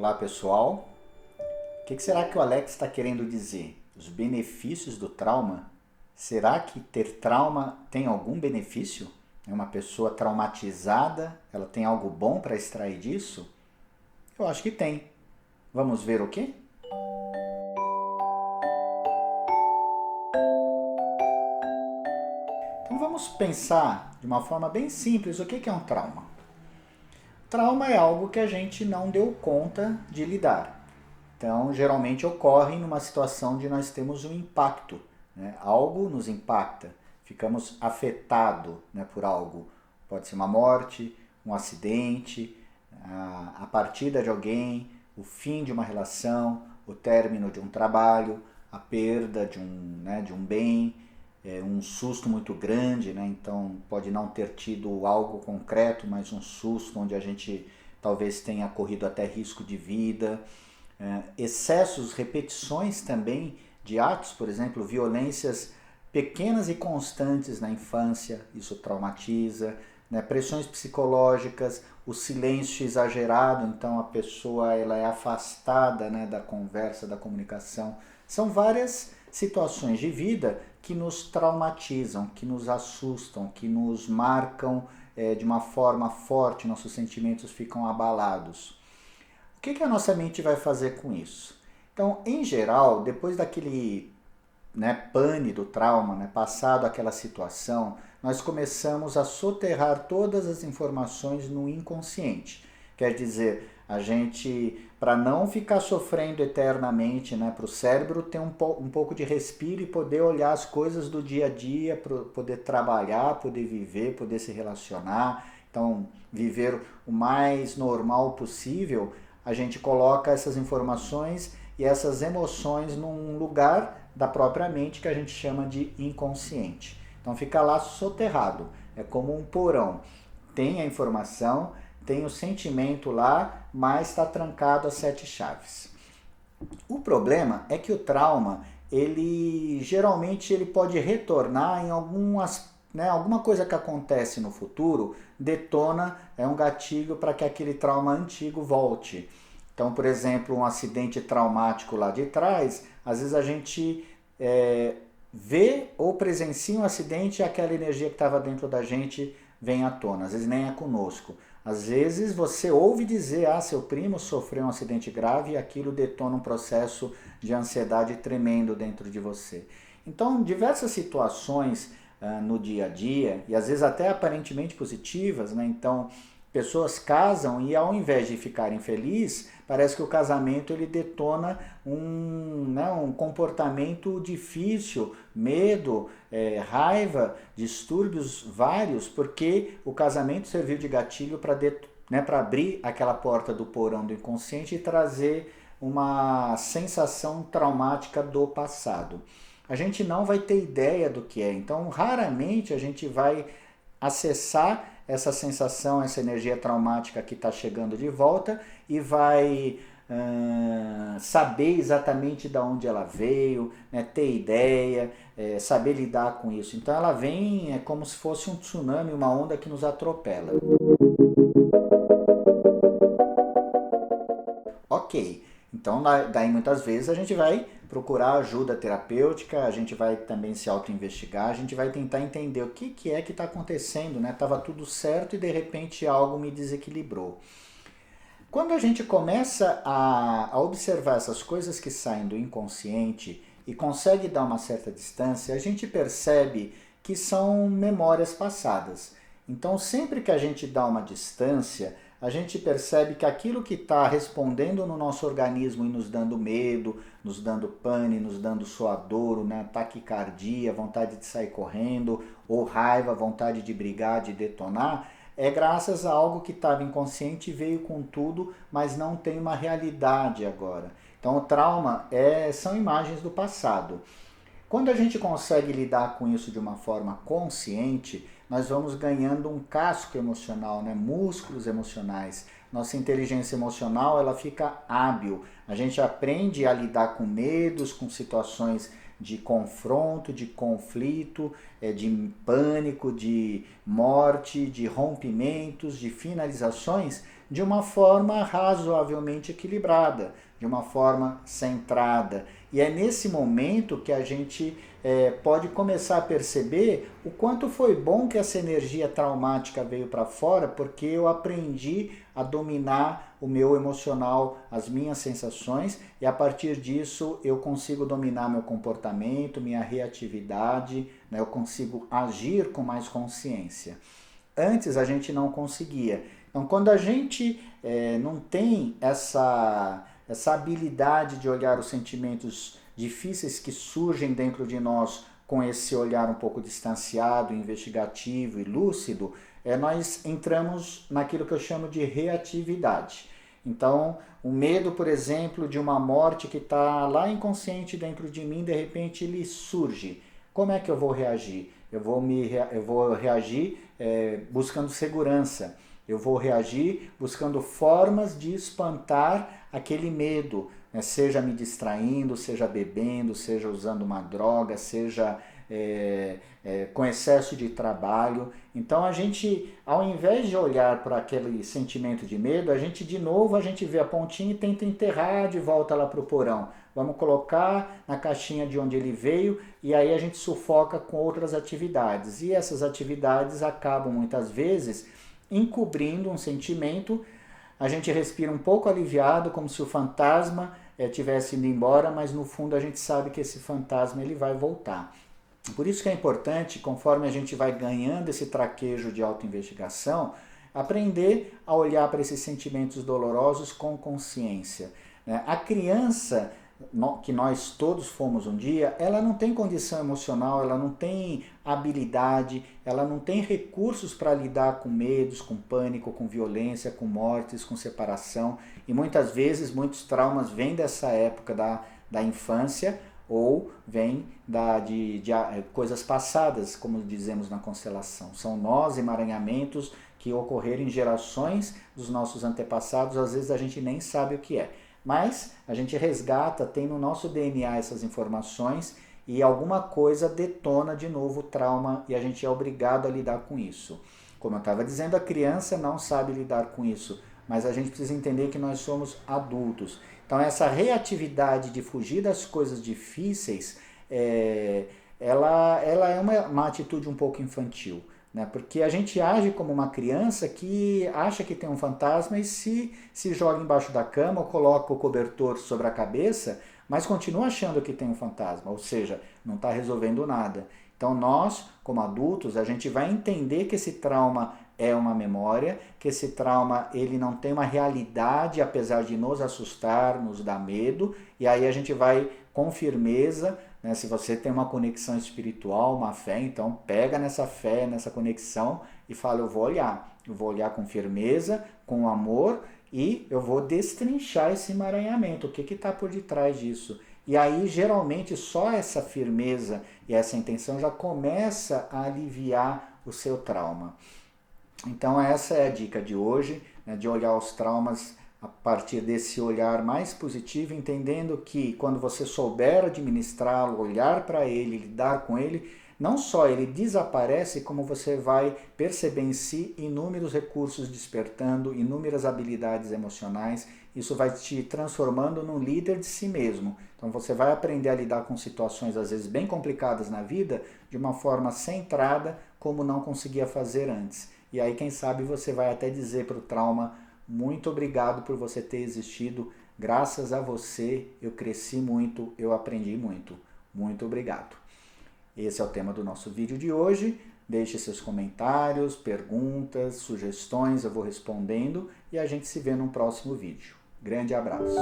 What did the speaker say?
Olá pessoal, o que será que o Alex está querendo dizer? Os benefícios do trauma? Será que ter trauma tem algum benefício? É uma pessoa traumatizada, ela tem algo bom para extrair disso? Eu acho que tem. Vamos ver o quê? Então vamos pensar de uma forma bem simples o que é um trauma. Trauma é algo que a gente não deu conta de lidar. Então, geralmente ocorre numa situação onde nós temos um impacto, né? Algo nos impacta, ficamos afetados, né, por algo. Pode ser uma morte, um acidente, a partida de alguém, o fim de uma relação, o término de um trabalho, a perda de um bem, um susto muito grande, né? Então pode não ter tido algo concreto, mas um susto onde a gente talvez tenha corrido até risco de vida. Excessos, repetições também de atos, por exemplo, violências pequenas e constantes na infância, isso traumatiza, né? Pressões psicológicas, o silêncio exagerado, então a pessoa ela é afastada, né, da conversa, da comunicação. São várias situações de vida que nos traumatizam, que nos assustam, que nos marcam de uma forma forte, nossos sentimentos ficam abalados. O que a nossa mente vai fazer com isso? Então, em geral, depois daquele, né, pane do trauma, né, passado aquela situação, nós começamos a soterrar todas as informações no inconsciente. Quer dizer, a gente, para não ficar sofrendo eternamente, né, para o cérebro ter um pouco de respiro e poder olhar as coisas do dia a dia, poder trabalhar, poder viver, poder se relacionar, então viver o mais normal possível, a gente coloca essas informações e essas emoções num lugar da própria mente que a gente chama de inconsciente. Então fica lá soterrado, é como um porão. Tem a informação, tem o sentimento lá, mas está trancado a 7 chaves. O problema é que o trauma, ele geralmente ele pode retornar em alguma coisa que acontece no futuro, detona um gatilho para que aquele trauma antigo volte. Então, por exemplo, um acidente traumático lá de trás, às vezes a gente vê ou presencia um acidente e aquela energia que estava dentro da gente vem à tona, às vezes nem é conosco. Às vezes você ouve dizer, seu primo sofreu um acidente grave e aquilo detona um processo de ansiedade tremendo dentro de você. Então, diversas situações no dia a dia, e às vezes até aparentemente positivas, né? Então, pessoas casam e ao invés de ficarem felizes, parece que o casamento ele detona um comportamento difícil, medo, raiva, distúrbios vários, porque o casamento serviu de gatilho para abrir aquela porta do porão do inconsciente e trazer uma sensação traumática do passado. A gente não vai ter ideia do que é, então raramente a gente vai acessar essa sensação, essa energia traumática que está chegando de volta e vai saber exatamente de onde ela veio, né, ter ideia, saber lidar com isso. Então ela vem como se fosse um tsunami, uma onda que nos atropela. Ok, então daí muitas vezes a gente vai procurar ajuda terapêutica, a gente vai também se auto-investigar, a gente vai tentar entender o que é que está acontecendo, né? Tava tudo certo e de repente algo me desequilibrou. Quando a gente começa a observar essas coisas que saem do inconsciente e consegue dar uma certa distância, a gente percebe que são memórias passadas. Então sempre que a gente dá uma distância, a gente percebe que aquilo que está respondendo no nosso organismo e nos dando medo, nos dando pane, nos dando suadouro, né, taquicardia, vontade de sair correndo, ou raiva, vontade de brigar, de detonar, é graças a algo que estava inconsciente e veio com tudo, mas não tem uma realidade agora. Então o trauma são imagens do passado. Quando a gente consegue lidar com isso de uma forma consciente, nós vamos ganhando um casco emocional, né? Músculos emocionais. Nossa inteligência emocional ela fica hábil. A gente aprende a lidar com medos, com situações de confronto, de conflito, de pânico, de morte, de rompimentos, de finalizações, de uma forma razoavelmente equilibrada, de uma forma centrada. E é nesse momento que a gente pode começar a perceber o quanto foi bom que essa energia traumática veio para fora, porque eu aprendi a dominar o meu emocional, as minhas sensações, e a partir disso eu consigo dominar meu comportamento, minha reatividade, né? Eu consigo agir com mais consciência. Antes a gente não conseguia. Então, quando a gente não tem essa habilidade de olhar os sentimentos difíceis que surgem dentro de nós com esse olhar um pouco distanciado, investigativo e lúcido, nós entramos naquilo que eu chamo de reatividade. Então, o medo, por exemplo, de uma morte que está lá inconsciente dentro de mim, de repente ele surge. Como é que eu vou reagir? Eu vou reagir buscando segurança. Eu vou reagir buscando formas de espantar aquele medo, né? Seja me distraindo, seja bebendo, seja usando uma droga, seja com excesso de trabalho. Então a gente, ao invés de olhar para aquele sentimento de medo, a gente vê a pontinha e tenta enterrar de volta lá para o porão. Vamos colocar na caixinha de onde ele veio e aí a gente sufoca com outras atividades. E essas atividades acabam muitas vezes encobrindo um sentimento. A gente respira um pouco aliviado, como se o fantasma tivesse indo embora, mas no fundo a gente sabe que esse fantasma ele vai voltar. Por isso que é importante, conforme a gente vai ganhando esse traquejo de autoinvestigação, aprender a olhar para esses sentimentos dolorosos com consciência. A criança, que nós todos fomos um dia, ela não tem condição emocional, ela não tem habilidade, ela não tem recursos para lidar com medos, com pânico, com violência, com mortes, com separação. E muitas vezes, muitos traumas vêm dessa época da infância, ou vem de coisas passadas, como dizemos na constelação. São nós, emaranhamentos que ocorreram em gerações dos nossos antepassados, às vezes a gente nem sabe o que é. Mas a gente resgata, tem no nosso DNA essas informações e alguma coisa detona de novo o trauma e a gente é obrigado a lidar com isso. Como eu estava dizendo, a criança não sabe lidar com isso, mas a gente precisa entender que nós somos adultos. Então essa reatividade de fugir das coisas difíceis, ela é uma atitude um pouco infantil, né? Porque a gente age como uma criança que acha que tem um fantasma e se joga embaixo da cama ou coloca o cobertor sobre a cabeça, mas continua achando que tem um fantasma, ou seja, não está resolvendo nada. Então nós, como adultos, a gente vai entender que esse trauma é uma memória, que esse trauma ele não tem uma realidade, apesar de nos assustar, nos dar medo, e aí a gente vai com firmeza, né? Se você tem uma conexão espiritual, uma fé, então pega nessa fé, nessa conexão e fala, eu vou olhar com firmeza, com amor e eu vou destrinchar esse emaranhamento, o que está por detrás disso. E aí, geralmente, só essa firmeza e essa intenção já começa a aliviar o seu trauma. Então essa é a dica de hoje, né, de olhar os traumas a partir desse olhar mais positivo, entendendo que quando você souber administrá-lo, olhar para ele, lidar com ele, não só ele desaparece, como você vai perceber em si inúmeros recursos despertando, inúmeras habilidades emocionais. Isso vai te transformando num líder de si mesmo. Então você vai aprender a lidar com situações às vezes bem complicadas na vida de uma forma centrada, como não conseguia fazer antes. E aí, quem sabe, você vai até dizer para o trauma, muito obrigado por você ter existido, graças a você eu cresci muito, eu aprendi muito. Muito obrigado. Esse é o tema do nosso vídeo de hoje. Deixe seus comentários, perguntas, sugestões, eu vou respondendo e a gente se vê num próximo vídeo. Grande abraço!